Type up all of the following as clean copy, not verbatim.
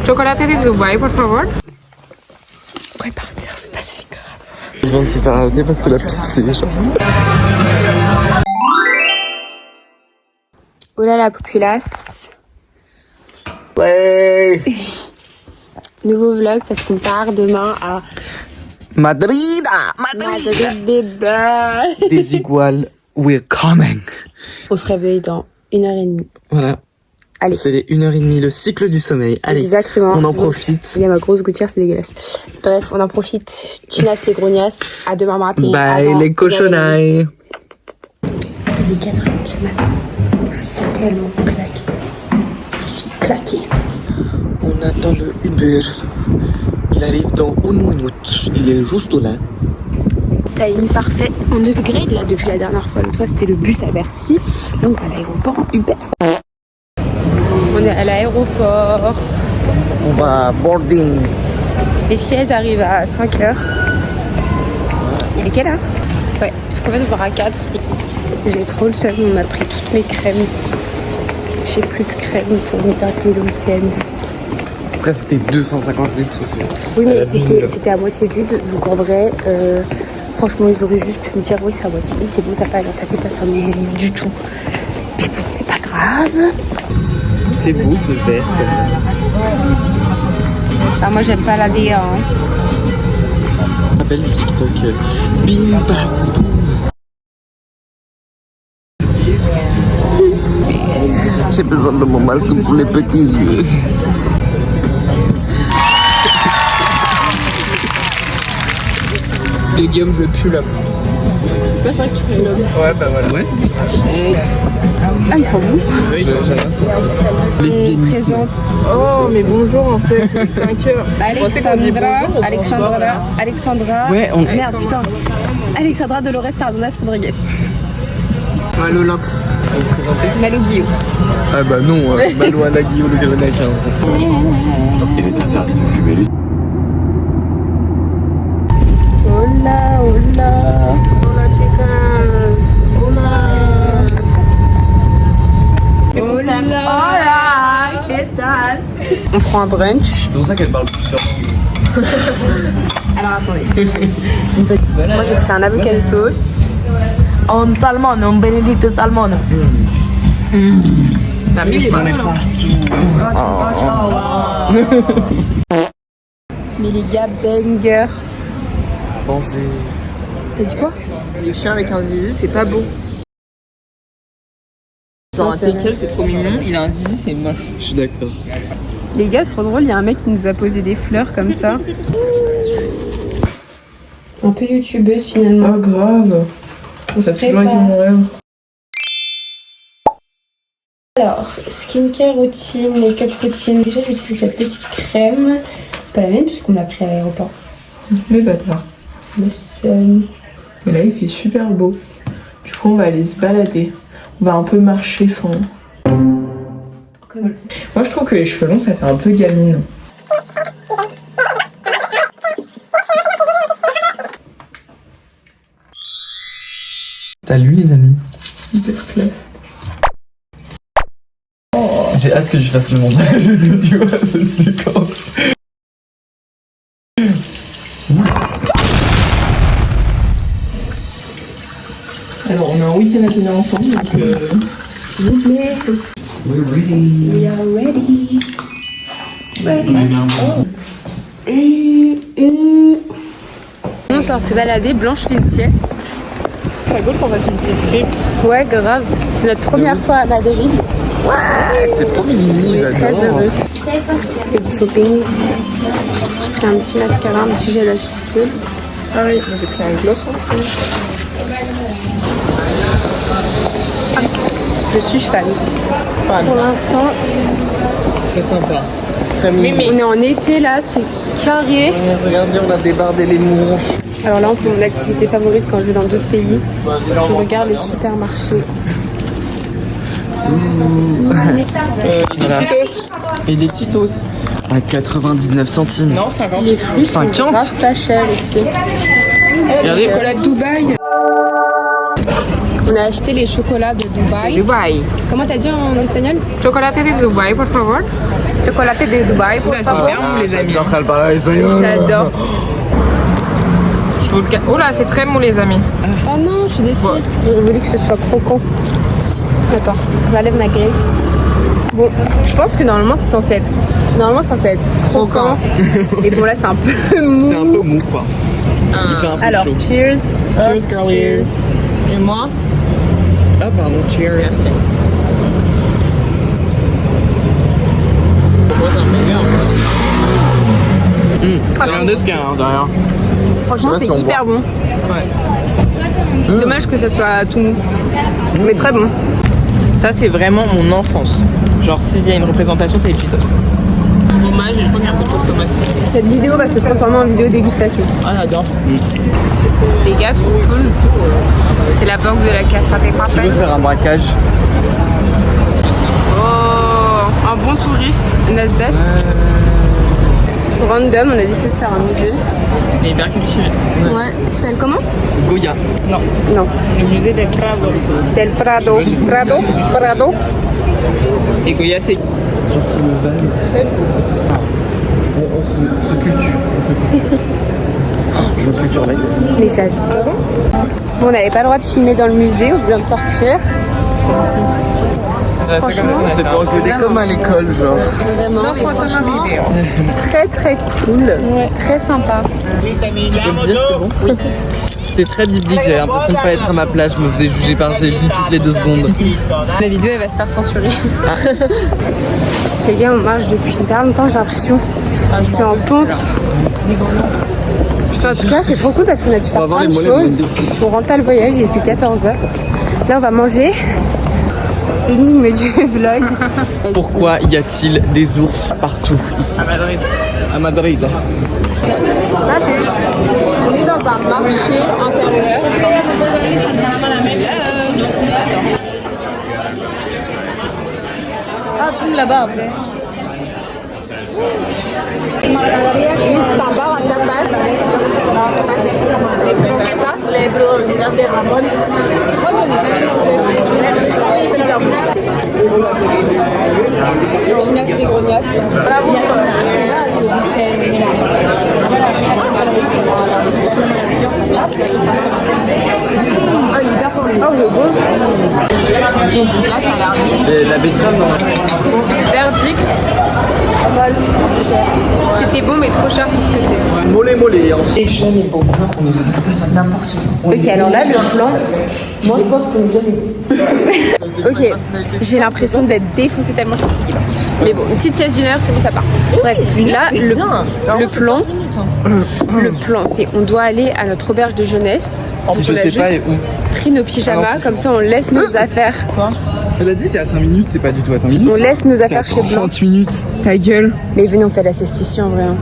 Chocolate de Dubaï, por favor. Ouais, partir, c'est pas si grave. Il vient de se faire arrêter parce qu'il a pissé, genre. Oh là la populace. Ouais. Nouveau vlog parce qu'on part demain à Madrid, Madrid. Madrid des Desigual, we're coming. On se réveille dans 1h30. Voilà. Allez. C'est les 1h30, le cycle du sommeil. Allez, exactement. on en profite. Il y a ma grosse gouttière, c'est dégueulasse. Bref, on en profite. Chinas les grognasses. À demain matin. Bye Attends, les cochonailles. Il est 4h du matin. Je suis tellement claquée. Je suis claquée. On attend le Uber. Il arrive dans 1 minute. Il est juste là. Timing parfait. On upgrade là depuis la dernière fois. L'autre fois c'était le bus à Bercy. Donc à l'aéroport en Uber. On est à l'aéroport. On va boarding. Les filles arrivent à 5h. Il est quelle heure? Ouais, parce qu'en fait on part à 4. J'ai trop le seum, on m'a pris toutes mes crèmes. J'ai plus de crème pour m'hydrater le week-end. Après c'était 250 litres aussi. Oui mais c'était à moitié vide, donc en vrai, franchement ils auraient juste pu me dire oui c'est à moitié vide, c'est bon ça passe, genre ça fait pas 100 millilitres du tout. Mais bon c'est pas grave. C'est beau ce verre quand même. Ah moi j'aime pas la DA. Hein. Ça s'appelle du TikTok Bim Bam Boum. J'ai besoin de mon masque pour les petits yeux. Et Guillaume, je pue là. C'est pas ça qui fait l'homme. Ouais, bah voilà. Ouais. Ah ils sont bons. Oui, j'ai rien sorti. Lesbianisme. Présente. Oh, mais bonjour en fait, c'est 5 heures. Alexandra. Ouais, on... Merde putain. Alexandra Dolores Fardonas Rodriguez. Malo Olympe. Faut vous présenter. Malo Guillaume. Ah bah non, Malo Alaguio, le Grenade. Hola, hola. Hola chicas. Hola. Hola, ¿qué tal? On prend un brunch. C'est pour ça qu'elle parle plus fort. Alors attendez. Moi j'ai pris un avocado toast. Un talmone, un benedetto talmone. La misma. Mais les gars, banger. Manger. T'as dit quoi? Les chiens avec un zizi, c'est pas beau. Genre Non, un c'est teckel, c'est trop mignon. Il a un zizi, c'est moche. Je suis d'accord. Les gars, c'est trop drôle, il y a un mec qui nous a posé des fleurs comme ça. Un peu youtubeuse finalement. Ah grave. Ça a toujours été mon rêve. Alors, skincare routine, make-up routine. Déjà, j'utilise cette petite crème. C'est pas la mienne puisqu'on l'a pris à l'aéroport. Les bâtards. Le sun. Et là, il fait super beau. Du coup, on va aller se balader. On va un peu marcher sans. Moi, je trouve que les cheveux longs, ça fait un peu gamine. T'as lu les amis? Hyper clair. J'ai hâte que je fasse le montage vidéo à cette séquence. Alors, on a un week-end à tenir ensemble, donc S'il vous plaît. We're ready. We are ready. On s'est baladé, Blanche fait une sieste. c'est cool qu'on fasse une petite strip. Ouais, grave. C'est notre première fois à Madrid. C'est trop mini, On est très heureux. On fait du shopping. J'ai pris un petit mascara, un petit gel à sourcils. Ah oui, moi j'ai pris un gloss. Je suis fan. Pour l'instant, Très sympa. Très mini. on est en été là, c'est carré. Regardez, on a débardé les manches. Alors là, on fait mon activité favorite quand je vais dans d'autres pays. Je regarde les supermarchés. Voilà. Et des Titos. À 99 centimes. Non, 50. Les fruits sont 50. grave pas chers ici. Regardez. Chocolat de Dubaï. On a acheté les chocolats de Dubaï. Dubaï. Comment t'as dit en espagnol? Chocolate de Dubaï, por favor. Chocolaté de Dubaï, pour C'est favor. hyper bon, les amis. J'adore qu'elle parle espagnol. J'adore. Je vous le ca- Oh là, c'est très bon, les amis. Oh non, je suis déçue. J'aurais voulu que ce soit croquant. Attends, j'enlève ma grille. Bon, je pense que normalement c'est censé être croquant. Et bon là c'est un peu mou. C'est un peu mou, quoi. Il fait un peu Alors, chaud. cheers. Cheers, girlies. Et moi? Ah, pardon, cheers. C'est un desquin, hein, derrière. Franchement Je sais c'est pas si on hyper bon. Ouais. Dommage que ça soit tout mou. Mais très bon. Ça, c'est vraiment mon enfance. Genre, s'il y a une représentation, c'est les Cheetos. Fromage et je crois qu'il y a un peu de sauce tomate. Cette vidéo va se transformer en vidéo dégustation. Ah, j'adore. Les gars, trop cool. C'est la banque de la Casa de Tu veux Papel. faire un braquage? Oh, un bon touriste, Nasdaq. Random, on a décidé de faire un musée. Il est hyper cultivé. Ouais, il s'appelle comment? Goya. Non. Non. Le musée del Prado. Del Prado. Prado. Et Goya, c'est. C'est le vase. On se culture. Je me culture là. Mais j'adore. Bon, on n'avait pas le droit de filmer dans le musée, on vient de sortir. Franchement, On s'est fait engueuler comme à l'école, genre. Vraiment, et franchement, très très cool, très sympa. Je peux le dire, c'est bon? Oui. C'était très biblique, j'avais l'impression de pas être à ma place, je me faisais juger par Zélie toutes les 2 secondes. La vidéo elle va se faire censurer. Les gars, on marche depuis hyper longtemps, j'ai l'impression. C'est en pente. En tout cas, c'est trop cool parce qu'on a pu faire avoir plein les de mollets choses. On rentre le voyage, il était 14h. Là, on va manger. Énigme du vlog. Pourquoi y a-t-il des ours partout ici? À Madrid. À Madrid. On est dans un marché intérieur. Ah, fume là-bas après. Et c'est un bar à tapas. Les croquetas. Je crois qu'on est jamais mangé. Chinas des grognas. Oh, le beau. Là, ça a l'air délicieux. Et la betterave, non? Verdict. C'était bon mais trop cher pour ce que c'est. Mollet, mollet. C'est jamais bon. On est face à n'importe quoi. Ok, alors là, le plan, moi je pense qu'on est jamais. Ok, j'ai l'impression d'être défoncée tellement je suis fatiguée. Mais bon, une petite sieste d'1 heure, c'est bon, ça part. Bref, là, le plan, c'est on doit aller à notre auberge de jeunesse. Je On a sais pas juste où. pris nos pyjamas, Alors, comme ça on laisse nos affaires. Elle a dit c'est à 5 minutes, c'est pas du tout à 5 minutes. On laisse nos affaires chez Blanc. 30 minutes. Ta gueule. Mais venez, on fait la sieste ici en vrai. Hein.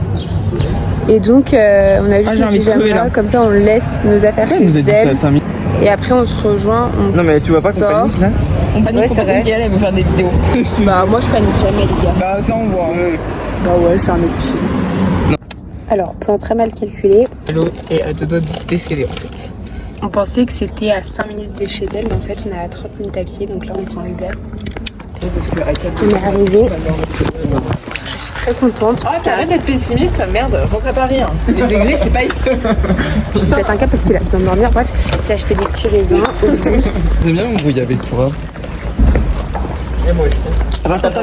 Et donc, on a juste j'ai nos envie de crever, pyjamas, là. comme ça on laisse nos affaires Elle nous a chez dit c'est à elle. 5 minutes. Et après on se rejoint. On Non mais tu vois pas qu'on sort. panique là? On panique Ouais, pour c'est vrai. qu'elle elle veut faire des vidéos. Bah moi je panique jamais les gars. Bah, ça, on voit. Bah ouais, c'est un mec chill. Alors, plan très mal calculé. L'eau est à 2 doigts de décéder en fait. On pensait que c'était à 5 minutes de chez elle, mais en fait on est à 30 minutes à pied, donc là on prend Uber. On est arrivé. Je suis très contente. Ah, t'arrêtes d'être pessimiste, merde, rentre à Paris. Hein. Les degrés, c'est pas ici. Je pète un câble parce qu'il a besoin de dormir. Bref, j'ai acheté des petits raisins au juice. J'aime bien m'embrouiller avec toi. Et moi aussi. Attends. Les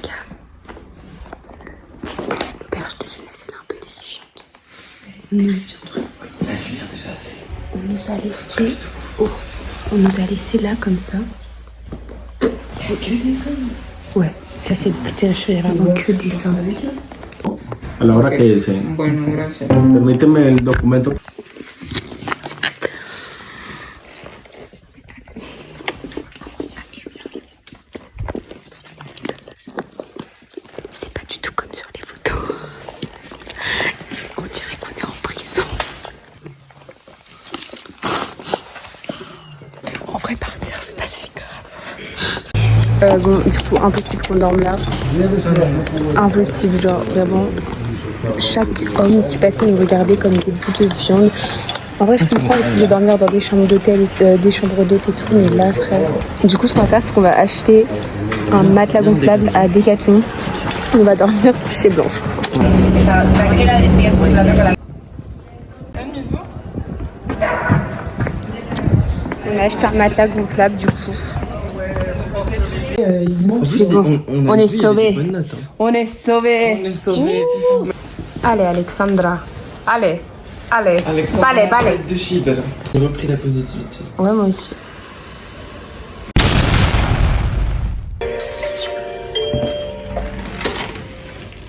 gars, l'auberge de jeunesse, elle est un peu terrifiante. On nous a laissé. On nous a laissé là comme ça. Il n'y a que des hommes. Ouais, ça c'est le plus terrifiant, il y a vraiment que des hommes. A la hora que deseen. Bueno, gracias. Permíteme el documento. C'est pas du tout comme sur les photos. On dirait qu'on est en prison. En vrai, par terre, c'est pas si grave. Bon, du coup, impossible qu'on dorme là. Impossible, genre vraiment. Chaque homme qui passait nous regardait comme des bouts de viande. En vrai, je comprends le truc de dormir dans des chambres d'hôtel, des chambres d'hôtes et tout, mais là, frère. Du coup, ce qu'on va faire, c'est qu'on va acheter un matelas gonflable à Decathlon. On va dormir chez Blanche. On a acheté un matelas gonflable du coup. C'est bon, on est sauvés. On est sauvés. Allez Alexandra, allez. Balai. De chibre. J'ai repris la positivité. Ouais, moi aussi.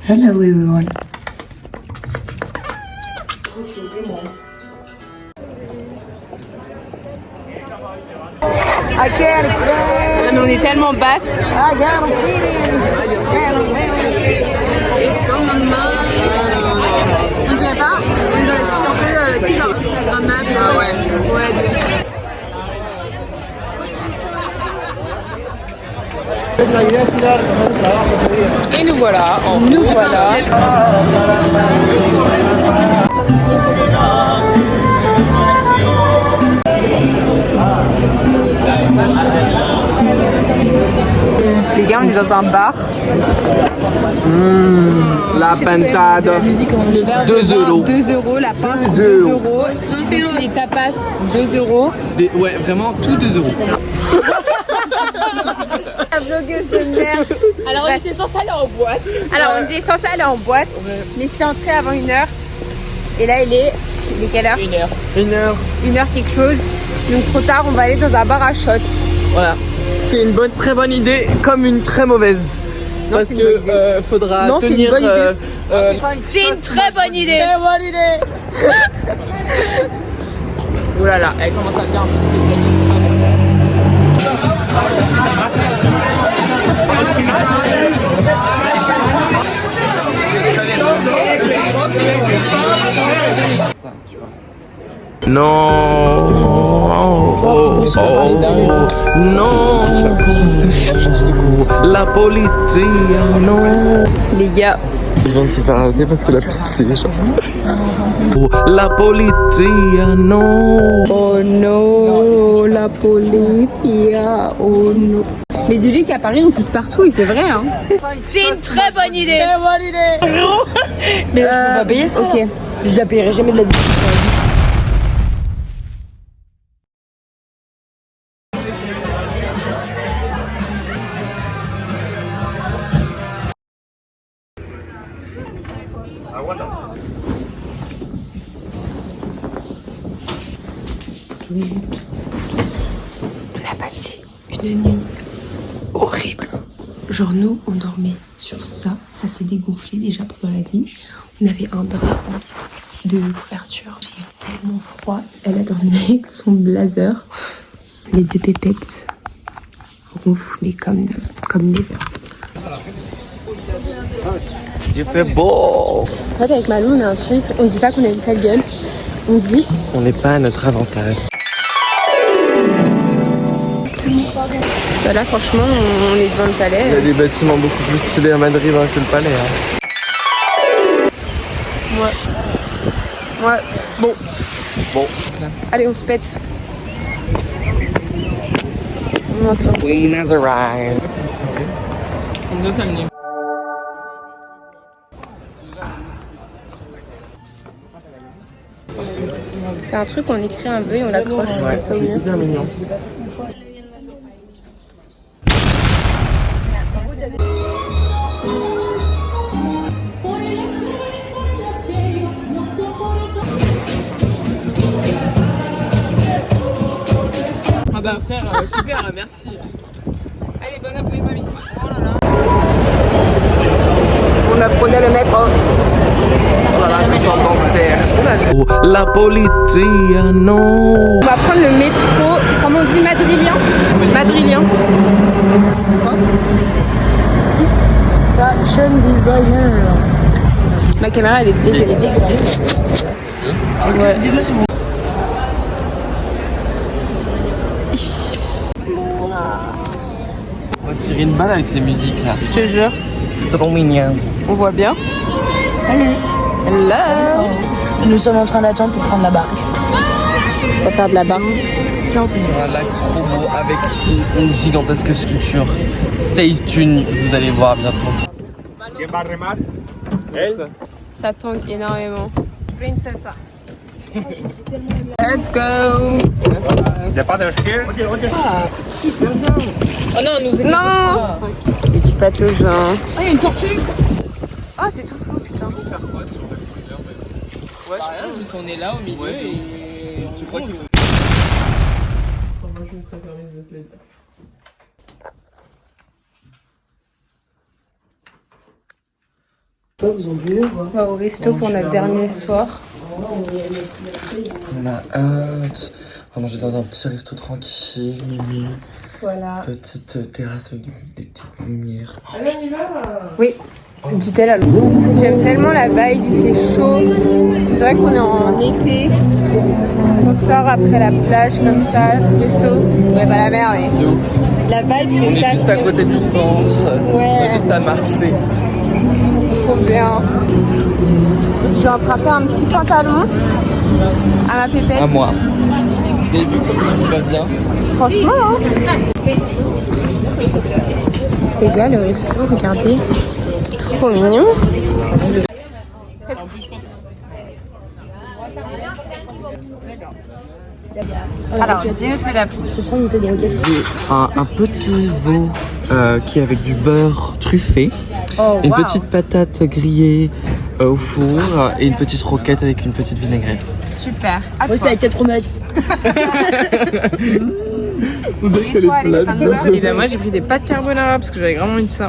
Hello everyone. I can't explain. Non mais on est tellement basse. I got a feeling. It's on my mind. On dirait pas? On est dans les trucs un peu, tu sais, genre Instagrammables. Ah ouais. Ouais, de... Et nous voilà. Nous voilà. Les gars, on est dans un bar. La pintade. Le verre 2 euros. 2 euros, la pinte 2 2 euros. Les tapas 2 euros. Ouais, vraiment, tout 2 euros. La blogueuse de merde. Alors on était censé aller en boîte. Alors on était censé aller en boîte, mais c'était entré avant 1h. Et là il est quelle heure? 1h quelque chose. Donc trop tard, on va aller dans un bar à shot. Voilà. C'est une très bonne idée, comme une très mauvaise. Non, parce c'est une bonne que faudra Non, c'est une tenir. bonne idée. C'est une très bonne idée. Oh là là, elle commence à dire. La polizia, non. Les gars, Ils vont se faire arrêter parce que la piste c'est genre. La polizia, non. oh no, la policia, oh no. Mais dis-lui qu'à Paris on pisse partout et c'est vrai hein. C'est une très bonne idée. Mais là, je peux pas payer ça. Ok. Je la paierai jamais de la vie. On a passé une nuit horrible. Genre nous, on dormait sur ça. Ça s'est dégonflé déjà pendant la nuit. On avait un drap en liste de couverture. J'ai eu tellement froid. Elle a dormi avec son blazer. Les deux pépettes ronflent mais comme des verres. Il fait beau. En fait, avec Malou, on a un truc. On dit pas qu'on a une sale gueule. On dit... On n'est pas à notre avantage. Là, franchement, on est devant le palais. Il y a des bâtiments beaucoup plus stylés à Madrid hein, que le palais. Hein. Ouais. Bon. Bon. Allez, on se pète. Queen has arrived. C'est un truc, on écrit un vœu et on l'accroche comme ça au C'est milieu. hyper mignon. Ah bah frère, super, merci. Allez, bonne après les amis. Oh là là. On a fraudé le métro. Oh là là, je me sens gangster. La polizia, non. On va prendre le métro, comment on dit, madrilien. Madrilien. Quoi? Fashion designer. Ma caméra, elle est dégueulasse. Ouais. Dites-moi si vous. On va se tirer une balle avec ces musiques là. Je te jure. C'est trop mignon. On voit bien. Salut. Hello. Nous sommes en train d'attendre pour prendre la barque. On va faire de la barque. sur un lac trop beau avec une gigantesque sculpture. Stay tuned, vous allez voir bientôt. Ça tangue énormément. Princessa. Let's go. Oh non, nous Non. Et tu patauges. Ah, il y a une tortue. Ah, c'est tout flou, putain. Faire quoi si on reste sous l'air? Ouais, juste on est là au milieu et tu crois qu'il Moi, je me serais permis de plaisir. On va au resto pour notre dernier soir. On a hâte. On va manger dans un petit resto tranquille, mimi. Voilà. Petite terrasse avec des petites lumières. Allez, on y va. Oui, dit-elle à l'eau. J'aime tellement la vibe, il fait chaud. C'est vrai qu'on est en été. On sort après la plage comme ça, resto. Ouais, pas la mer, mais. De ouf. La vibe, On c'est est ça. juste à côté du centre. Ouais. On est juste à marcher. Trop bien. J'ai emprunté un petit pantalon à ma pépette. À moi. Vous avez vu comme il va bien? Franchement, hein. Les gars, le resto, regardez. Trop mignon. Alors, dis-nous ce que t'as pris. J'ai un petit veau qui est avec du beurre truffé, Oh, une wow. petite patate grillée au four et une petite roquette avec une petite vinaigrette. Super. À Moi, c'est toi. avec 4 fromages. Et toi, Alexandra? Et ben moi j'ai pris des pâtes carbonara parce que j'avais vraiment envie de ça.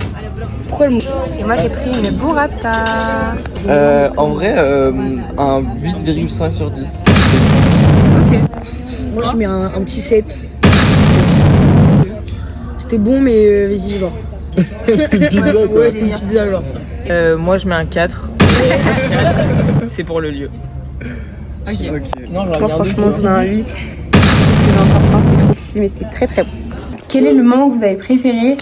Pourquoi le mot? Et moi, j'ai pris une burrata. En vrai, un 8,5 sur 10. Ok. Moi, je mets un petit 7. C'était bon, mais vas-y, genre. Ouais, c'est une pizza, genre. Moi je mets un 4. C'est pour le lieu. Ok. Non, j'aurais Moi, bien franchement, je mets un 8. Parce que j'ai encore faim, c'était trop petit, mais c'était très très bon. Quel est le moment que vous avez préféré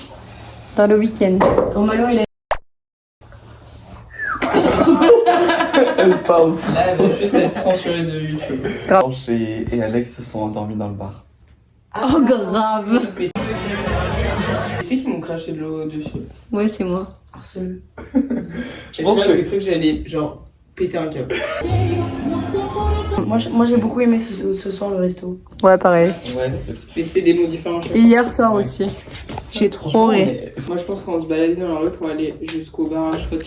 dans le week-end? Quand Malo, il a. Elle parle. Là, elle veut juste être censurée de YouTube. Blanche et Alex se sont endormis dans le bar. Oh, grave. Tu sais qu'ils m'ont craché de l'eau dessus. Ouais, c'est moi. Harcele. Je pense que j'ai cru que j'allais genre péter un câble. Moi, j'ai beaucoup aimé ce soir le resto. Ouais, pareil. Ouais, c'est Mais c'est des mots différents. Et hier soir aussi. J'ai trop ri. Moi je pense qu'on se baladait dans la rue pour aller jusqu'au bar à shot.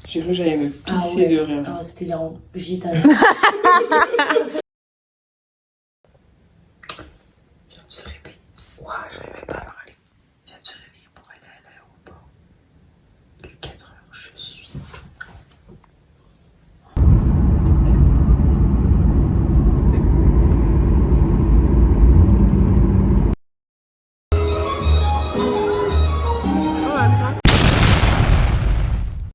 J'ai cru que j'allais me pisser de rire. Ah, c'était l'air. J'y étais